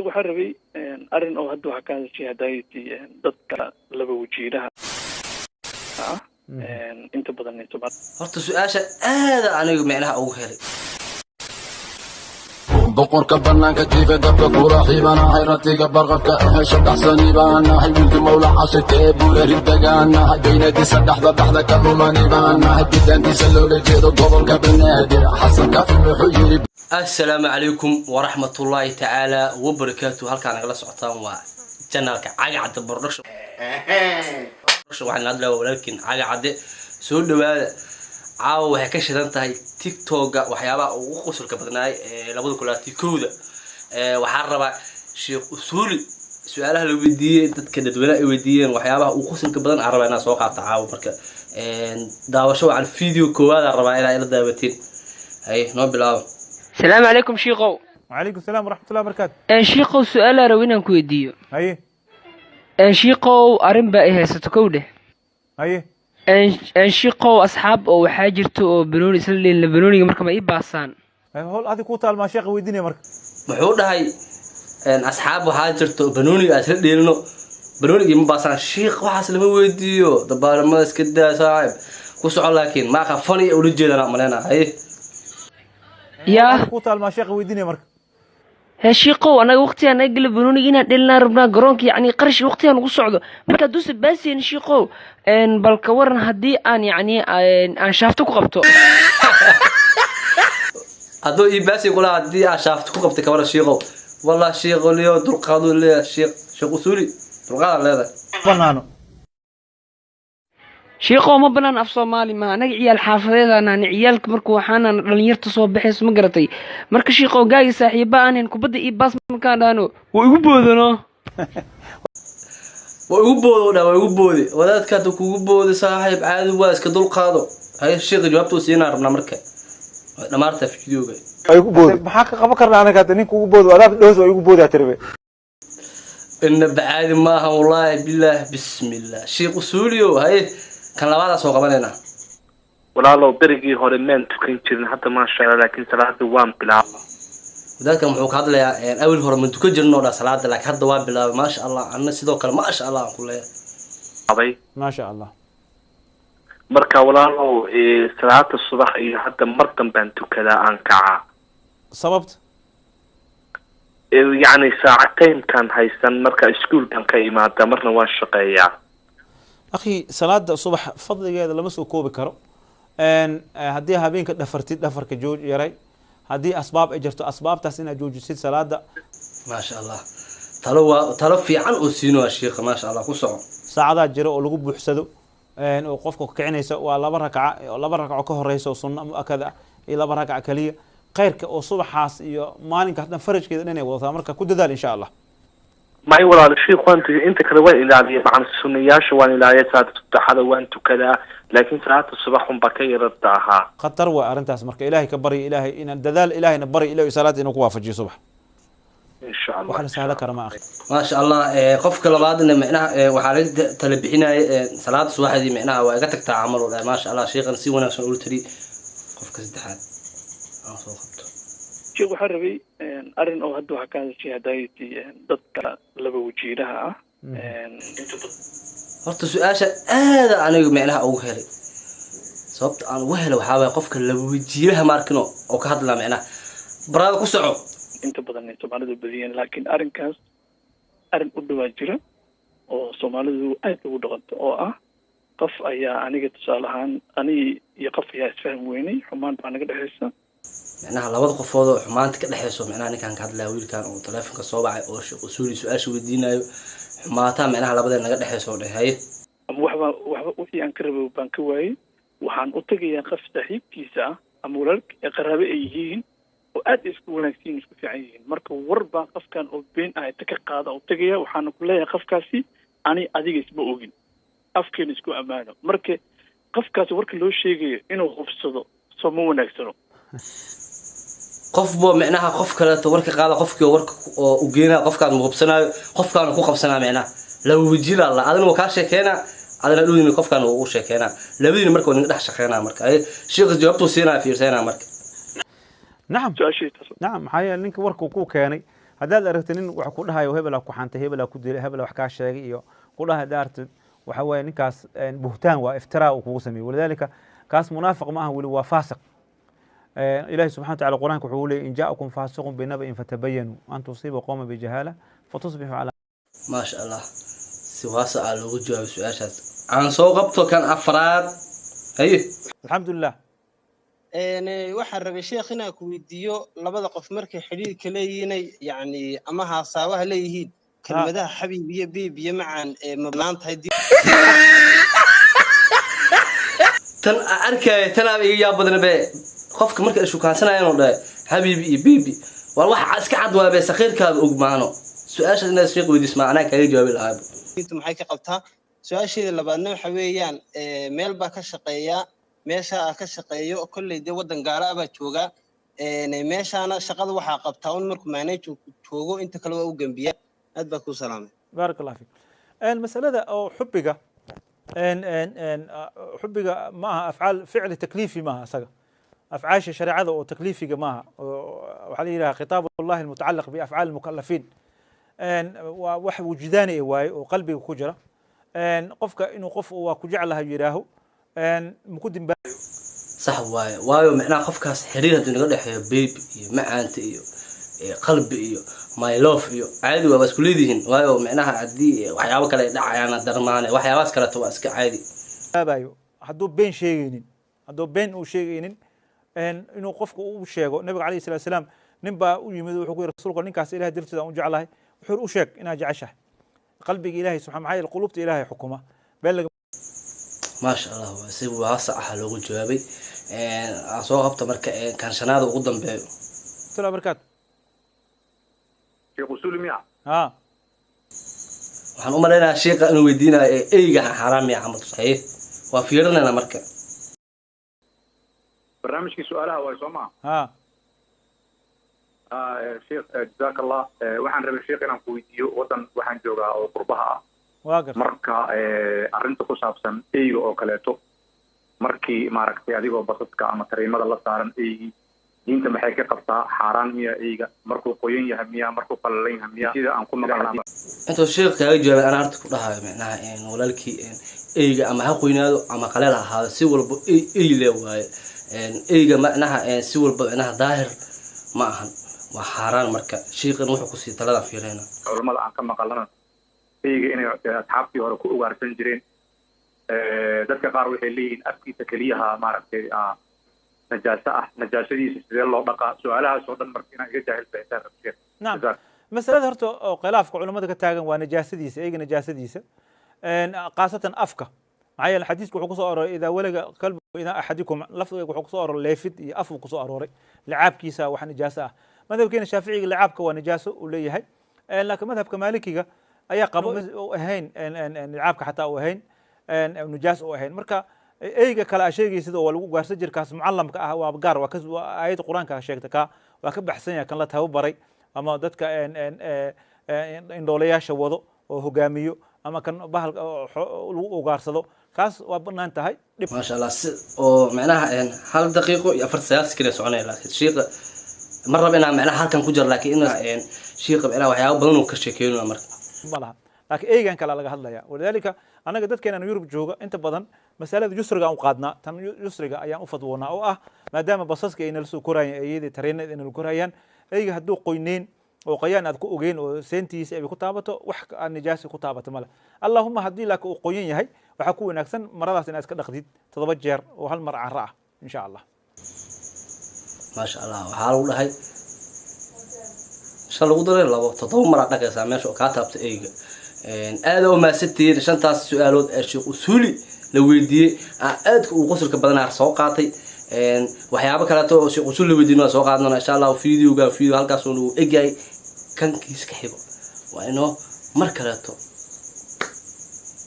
شيخ وحربي أرن أو هدو حكان شيء هدايتي ضد لبا وجيرها أنت بدلني تبع horta su'aasha aad anigu macnaha ugu helay boqorka banaanka jiifa dabka kula xiibana hayratiga barqabka hesha dhaxsani baana wiilka mawla cashirkee buurari dagaana hadeynadiisa dhaxda ka lumani baana hadidaantiisa looga jeedo gobolka banaadir xasan kaafi wuxuu yiri assalaamu calaykum waraxmatullaahi tacaala wabarakaatuh halkaan nagala socotaan waa channelka cagacda production waxaan hadlayaa walaalkiin cagacade soo dhawaada caawa waxay ka shidan tahay TikTok waxyaabaha ugu qosolka badnaay ee 2021 waxaan rabaa Sheekh Usuli su'aalaha la weydiiyay dadka dadweynaha ay weydiiyeen waxyaabaha ugu qosolka badan aan rabaa inaan soo qaato caawa marka daawasho aan video koowaad aan rabaa inaan ila daawatiin hay noo bilaabo. السلام عليكم شيخو. وعليكم السلام ورحمة الله وبركاته. شيخو سؤال روينا كويديو. أيه. شيخو أرنبا إيه ستكوده. أيه. شيخو أصحاب أو حاجرتو بنوني سلي البنوني مركب إيه باسان. هول هذه كوتا المشايخ ويديني مركب. محور هاي أصحاب وحاجرتو بنوني أسلي لأنه بنوني جيم باسان شيخ وحصل ما ويديو دبار ما سكدا صاحب وسؤال لكن ما خفني أولجي لنا ملنا أيه. يا كوتا المشايخ ويديني مركب. هالشيقو أنا وقتي أنا أقلب بنوني هنا دلنا ربنا جرونك يعني قرش وقتي أنا قصعده مركز دوس بس يعني شيقو إن بالكورن هدي أن يعني أن شافتك قبته. هذا يباسي يقول هدي شافتك قبته كورا شيقو والله شيقو ليه درقادو ليه شيق أسولي درقاد هذا. بنانو. شيخو ما بنان أف صومالي ما أنا عيال حافظة أنا عيالك مركو حانا رنيرت صوب بحيس مقرتي مركو شيخو جاي صاحبة أنا إنكو بدي إباس مكان أنا ويقبضنا ويقبض ولا تكادو كوجبض صاحب عادي واس كدول قاضو هاي الشيخ جوابته سينا ربنا مركه نمارته في فيديو جاي ويقبض بحق قبكرنا أنا كاتنين كوجبض ولا دوز ويقبض يا تربي إن بعاد ما والله بالله بسم الله شيخ أسوليو هاي كان لبعض سوق بنينا ولا لو برجي هورمنت كين جيرن حتى ما شاء الله لكن صلاة وان بلا ذاك محوك هذا يعني أول هورمنت كجرنا ولا صلاة لكن هذا وان بلا ما شاء الله أنا سيدوك ما شاء الله كله أبي ما شاء الله مركا ولا لو صلاة الصباح حتى مرتم بنتو كذا أنكع صببت يعني ساعتين كان هيستن مركا سكول كان كيما مرنا والشقية أخي صلاة الصبح فضل هذا لما سو كوب كرو إن هدي هابين كدفرتي دفر كجوج يراي هدي أسباب أجرتو أسباب تحسين جوج سيد صلاة ما شاء الله تلو في عن أسينو الشيخ ما شاء الله كوسع ساعات جرو ولقوا بحسدو إن وقفك كعنيسة ولا بركع كهريسة وصنة مؤكدة إلى بركع كلية غيرك وصبح حاس مالك حتى فرج كذا نني وضع مركا كود ذا إن شاء الله ما هي ولا الشيخ أنت كذا وين إلى مع السنياش وين إلى ساعة هذا وأنت كذا لكن ساعات الصباح بكير الطاها خطر وأرنتاس مركا إلهي كبري إلهي إن الدلال إلهي نبري إلهي صلاة إنه قوافجي صبح إن شاء الله وحنا سهلك رما أخي ما شاء الله قفك لبعض إن معناها وحالد تلبحنا صلاة الصباح دي معناها وقتك تعامل ولا ما شاء الله شيخ نسيونا عشان نقول تري قفك الدحال شيخ وحربي أرن أو هدو حكان شيء هدايتي ضد لبا وجيرها horta su'aasha aad anigu macnaha ugu helay sababta aan ugu helay waxa way qofka laba wajiiraha markino oo ka hadla macnaha barada ku soco inta badan Soomaalidu badiyeen laakiin arinkaas arin u dhawaa jira oo Soomaalidu aad ugu dhaqanto oo ah qof ayaa aniga tusaalahan ani iyo qof ayaa isfaham weynay xumaan baa naga dhaxaysa macnaha labada qofood oo xumaanta ka dhaxayso macnaha ninkan ka hadlaa wiilkan oo telefoonka soo bacay oo Sheekh Usuli su'aasha weydiinayo xumaata macnaha labada naga dhaxayso dhahay ama waxba wixii aan ka rabay baan ka waayay waxaan u tagayaa qof saaxiibkiisa ama walaalka qaraabo ay yihiin oo aad isku wanaagsan isku fiican yihiin marka warba qofkan oo been ah ta ka qaada oo tagaya waxaan ku leeyahay qofkaasi ani adiga isma ogin afkeen isku amaano marka qofkaasi warka loo sheegayo inuu hubsado soo ma wanaagsano qof boo macnaha qof kale warka qaada qofkii warka oo u geena qofkaan hubsanayo qofkaan ku qabsanaa macnaha la wajila la adana ka sheekeena adana dhuudin qofkaan uu sheekeena labadiina marka uu dhax shaqeynaa marka ay sheekh jawaabtu siinaa fiirsanaa marka نعم نعم حقيقة لينك وركو كو كاني haddaad aragtid nin wax ku dhahayo hebel ku xantay hebel ku dilay hebel wax ka sheegay iyo ku dhahay daartid waxa weeye ninkaas buhtaan waa iftiraa uu kugu sameeyay walidaalika kaas munaafiq ma aha wali waa faasiq ilaahi subxaanahu wa tacaala quraanka wuxuu leeyahay in jaa'akum faasiqun binaba'in fatabayanu an tusiibu qawman bijahala fatusbihu ala ما شاء الله سواسة على وجه سؤال عن صوغبته كان أفراد أيه الحمد لله waxaan rabay sheekh inaan ku weydiiyo labada qof markay xiriirka leeyihiin yani ama haasawaha leeyihiin kelmadaha xabiib iyo beeb iyo macaan mabnaan tahay tan arkay tan iga badan be qofka marka ay shukaansanayaan oo dhahay xabiib iyo beeb waa wax iska cad waa be saqiirkaaba og maano su'aasha inaad sheekh weydiis macnaa kaga jawaabi lahaa intu maxay ka qabtaa su'aasheeda labaadna waxa weeyaan meel baa ka shaqeeya meesha ka shaqeeyo kulli wadan gaala ah baa jooga meeshana shaqada waxa qabtaa un markuu manager joogo inta kale waa u gambiya aad baa ku salaamay barakallahu fiik mas'alada oo xubbiga xubbiga maaha afcaal ficli takliifi maaha asaga afcaasha shariicada oo takliifiga maaha waxa la yiraahdaa khitaabullahi almutacalliq bi afcaal almukallafiin wax wujudaani waaye oo qalbiga ku jira qofka inuu qof waa ku jeclahay yiraaho مكودين صح وايو معناه قفكاس حرير هدو نغا دخيو بيبي iyo macaanta iyo qalbi iyo my love iyo caadi waa isku leedihiin waayo micnaha hadii waxyaabo kale dhacayaan darmaane waxyaabaas kale waa iska caadi abayo haduu been sheegaynin haduu been uu sheegaynin inuu qofku uu sheego nabiga kaleey salaam nin baa u yimid wuxuu ku yiri rasuulka ninkaas ilaahay dirtida u jeclahay wuxuu u sheeg inaa jeceshahay qalbiga ilaahay subhanahu wa qulubta ilaahay xukuma been ما شاء الله سيب واسع حلو جوابي أصوغبت مركا كان شنادو قدام بيه السلام بركات شيخ وصول مياه ها waxaan u maleynayaa sheekha inuu weydiinayo eyga xaraam ya xamad saxiix waa fiirinayna marka barnaamijkii su'aalaha waa soo ma ha sheekh jazakallah waxaan rabay sheekh inaan ku weydiiyo wadan waxaan joogaa oo qurbaha ah marka arrinta ku saabsan eyga oo kaleeto markii maaragtay adigoo basadka ama tariimada la saaran eygi diinta maxay ka qabtaa xaaraan miya eyga markuu qoyan yahay miya markuu qallalan yahay miya sida aan ku noqonaa intuu sheekh kaaga jawaabay ana arta ku dhahayo macnaha walaalkii eyga ama ha qoynaado ama qaleel ahaado si walba ey le waaye eyga macnaha si walba macnaha daahir ma ahan waa xaaraan marka sheekhan wuxuu ku sii talada fiirayna culimada aan ka maqalana eyga inay asxaabtii hore ku ugaarsan jireen dadka qaar waxay leeyihiin afkiisa keliyaha maaragtay najaasa ah najaasadiisa sidee loo dhaqaa su'aalahaas oo dhan marka inaan iga jaahil bixisaan rabsheed naam masalada horta oo khilaafka culimada ka taagan waa najaasadiisa eyga najaasadiisa qaasatan afka maxaa yeele xadiisku wuxuu ku soo arooray idaa walaga kalbu idaa axadikum lafdiga wuxuu ku soo arooray leefid iyo af ku soo arooray lacaabkiisa wax najaaso ah madhabkeena shaaficiga lacaabka waa najaaso uu leeyahay laakiin madhabka maalikiga ayaa qabo ahayn lacaabka xataa uu ahayn najaas uu ahayn marka eyga kale sheegaysid oo lagu gaarsan jirkaas muallamka ah waa gaar waa aayad quraanka sheegta ka waa ka baxsan yahay kan la tababaray ama dadka indhoolayaasha wado oo hogaamiyo ama kan bahal lagu ugaarsado kaas waa banaan tahay ما شاء الله oo macnaha hal daqiiqo iyo 4 saacad kale soconay laakiin sheekha marna bina macnaha halkan ku jir laakiin sheekha macnaha waxyaabo badan oo ka sheekeeyno marka malaha laakiin eygan kala laga hadlaya walidaalika anaga dadkeena Yurub jooga inta badan mas'alada yusriga aan qaadna tan yusriga ayaan u fadwoonaa oo ah maadaama basaska ay nala soo korayaan eeyada tareenada inay korayaan eyga haduu qoyneen oo qayaan aad ku ogeyn oo seentiisa ay ku taabato wax aan nijaasi ku taabato mala allahumma hadii laka uu qoyan yahay waxa ku wanaagsan maradaas inaad iska dhaqdid 7 jeer oo hal mar carra ah insha Allah ما شاء الله waxa lagu dhahay shan lagu daray labo 7 mar dhaqaysa meesha oo ka taabta eyga aad oo maasatiin shantaas su'aalood ee sheekh usuli la weydiiyay aad uu qosolka badan soo qaatay waxyaabo kale oo sheekh usuli la weydiino soo qaadnaa insha Allah video halkaas oo uu egay kan kiiska xigo waa inoo mar kale